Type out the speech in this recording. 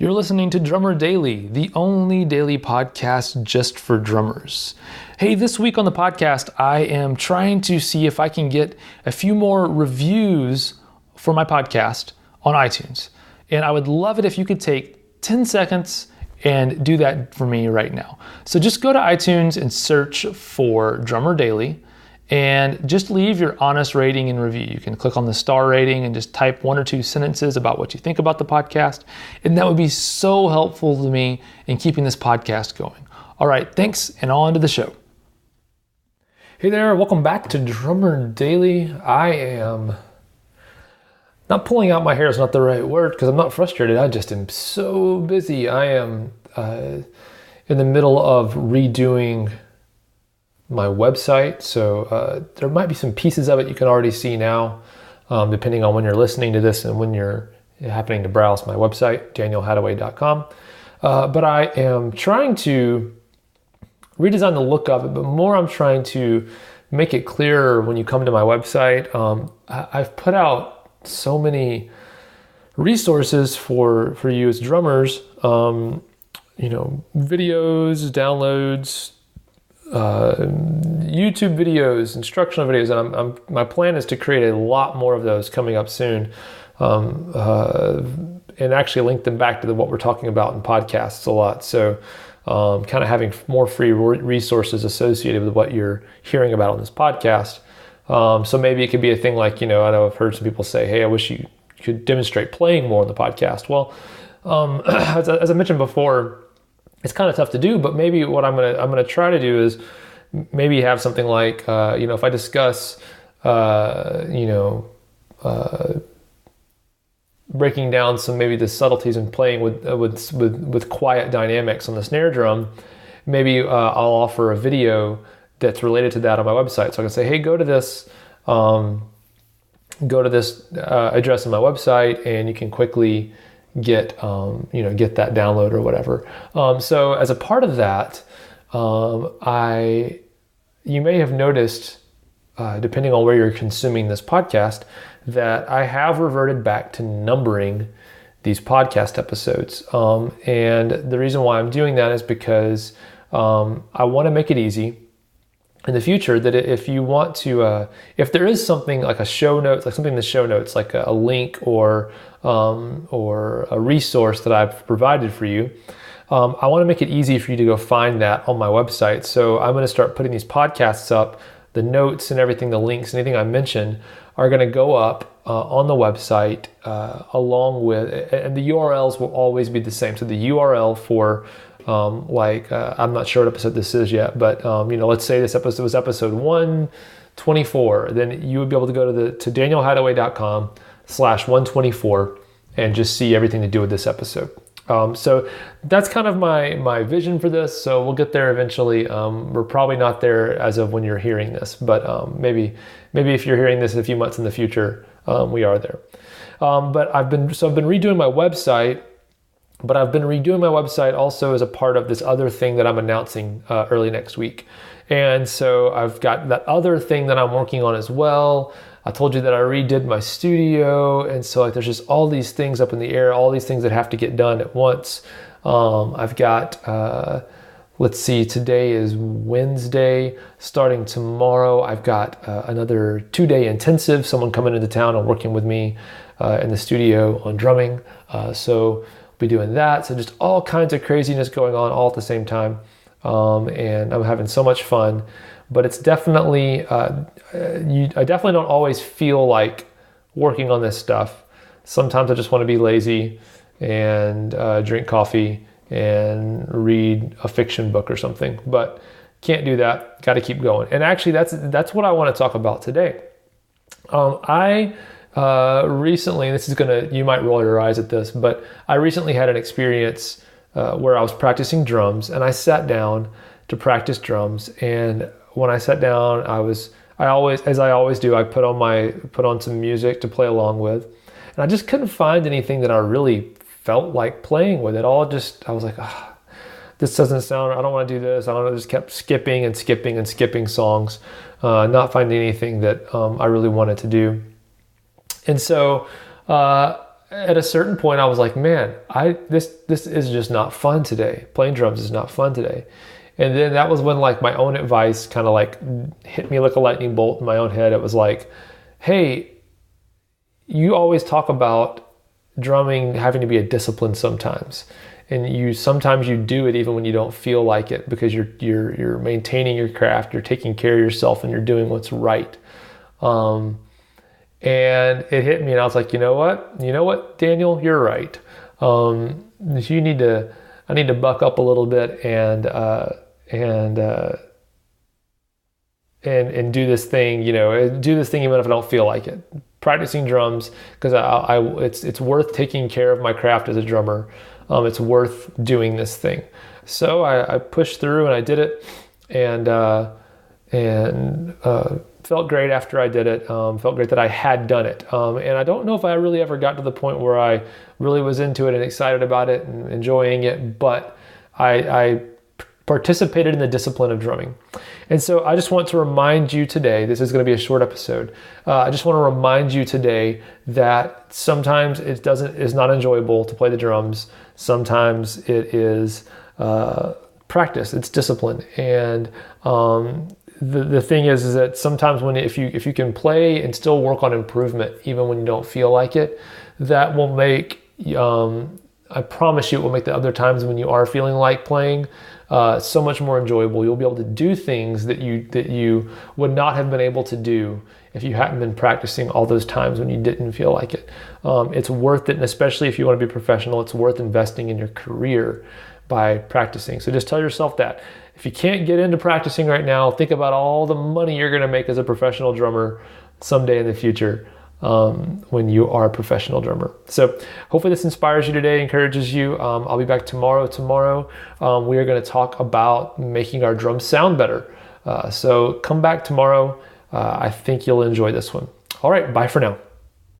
You're listening to Drummer Daily, the only daily podcast just for drummers. Hey, this week on the podcast, I am trying to see if I can get a few more reviews for my podcast on iTunes. And I would love it if you could take 10 seconds and do that for me right now. So just go to iTunes and search for Drummer Daily and just leave your honest rating and review. You can click on the star rating and just type 1 or 2 sentences about what you think about the podcast. And that would be so helpful to me in keeping this podcast going. All right, thanks, and on to the show. Hey there, welcome back to Drummer Daily. I am not pulling out my hair is not the right word because I'm not frustrated. I just am so busy. I am in the middle of redoing my website. So there might be some pieces of it you can already see now, depending on when you're listening to this and when you're happening to browse my website, danielhadaway.com. But I am trying to redesign the look of it, but more I'm trying to make it clearer when you come to my website. I've put out so many resources for you as drummers, videos, downloads, YouTube videos, instructional videos, and my plan is to create a lot more of those coming up soon, and actually link them back to what we're talking about in podcasts a lot. So kind of having more free resources associated with what you're hearing about on this podcast. So maybe it could be a thing like, I know I've heard some people say, hey, I wish you could demonstrate playing more on the podcast. Well, as I mentioned before, it's kind of tough to do, but maybe what I'm gonna try to do is maybe have something like, if I discuss, breaking down some maybe the subtleties in playing with quiet dynamics on the snare drum, maybe I'll offer a video that's related to that on my website. So I can say, hey, go to this address on my website, and you can quickly get that download or whatever. So as a part of that, you may have noticed, depending on where you're consuming this podcast, that I have reverted back to numbering these podcast episodes. And the reason why I'm doing that is because I want to make it easy in the future that if you want to, if there is something like a show notes, like something in the show notes, like a link or a resource that I've provided for you, I want to make it easy for you to go find that on my website. So I'm going to start putting these podcasts up. The notes and everything, the links, anything I mentioned are going to go up on the website along with, and the URLs will always be the same. So the URL for I'm not sure what episode this is yet, but let's say this episode was episode 124. Then you would be able to go to danielhadaway.com/124 and just see everything to do with this episode. So that's kind of my vision for this. So we'll get there eventually. We're probably not there as of when you're hearing this, but maybe if you're hearing this in a few months in the future, we are there. But I've been redoing my website. But I've been redoing my website also as a part of this other thing that I'm announcing early next week. And so I've got that other thing that I'm working on as well. I told you that I redid my studio. And so there's just all these things up in the air, all these things that have to get done at once. I've got, today is Wednesday. Starting tomorrow, I've got another 2-day intensive, someone coming into town and working with me in the studio on drumming. So be doing that. So just all kinds of craziness going on all at the same time. And I'm having so much fun, but it's definitely, I definitely don't always feel like working on this stuff. Sometimes I just want to be lazy and drink coffee and read a fiction book or something, but can't do that. Got to keep going. And actually that's what I want to talk about today. Recently, you might roll your eyes at this, but I recently had an experience where I was practicing drums, and I sat down to practice drums. And when I sat down, I always do, I put on some music to play along with, and I just couldn't find anything that I really felt like playing with. I was like, this doesn't sound, I don't want to do this. I don't know, just kept skipping songs, not finding anything that I really wanted to do. And so at a certain point I was like, man, this is just not fun today. Playing drums is not fun today. And then that was when like my own advice kind of like hit me like a lightning bolt in my own head. It was like, hey, you always talk about drumming having to be a discipline sometimes. And sometimes you do it even when you don't feel like it, because you're maintaining your craft, you're taking care of yourself, and you're doing what's right. And it hit me, and I was like, you know what, Daniel, you're right. I need to buck up a little bit and do this thing, do this thing even if I don't feel like it. Practicing drums, because it's worth taking care of my craft as a drummer. It's worth doing this thing. So I pushed through and I did it, and felt great after I did it. Felt great that I had done it. And I don't know if I really ever got to the point where I really was into it and excited about it and enjoying it, but I participated in the discipline of drumming. And so I just want to remind you today, this is going to be a short episode. I just want to remind you today that sometimes is not enjoyable to play the drums. Sometimes it is practice, it's discipline. And the thing is that sometimes if you can play and still work on improvement, even when you don't feel like it, that will make, I promise you, it will make the other times when you are feeling like playing so much more enjoyable. You'll be able to do things that you would not have been able to do if you hadn't been practicing all those times when you didn't feel like it. It's worth it, and especially if you want to be professional, it's worth investing in your career by practicing. So just tell yourself that. If you can't get into practicing right now, think about all the money you're going to make as a professional drummer someday in the future. When you are a professional drummer. So hopefully this inspires you today, encourages you. I'll be back tomorrow. We are going to talk about making our drums sound better. So come back tomorrow. I think you'll enjoy this one. All right, bye for now.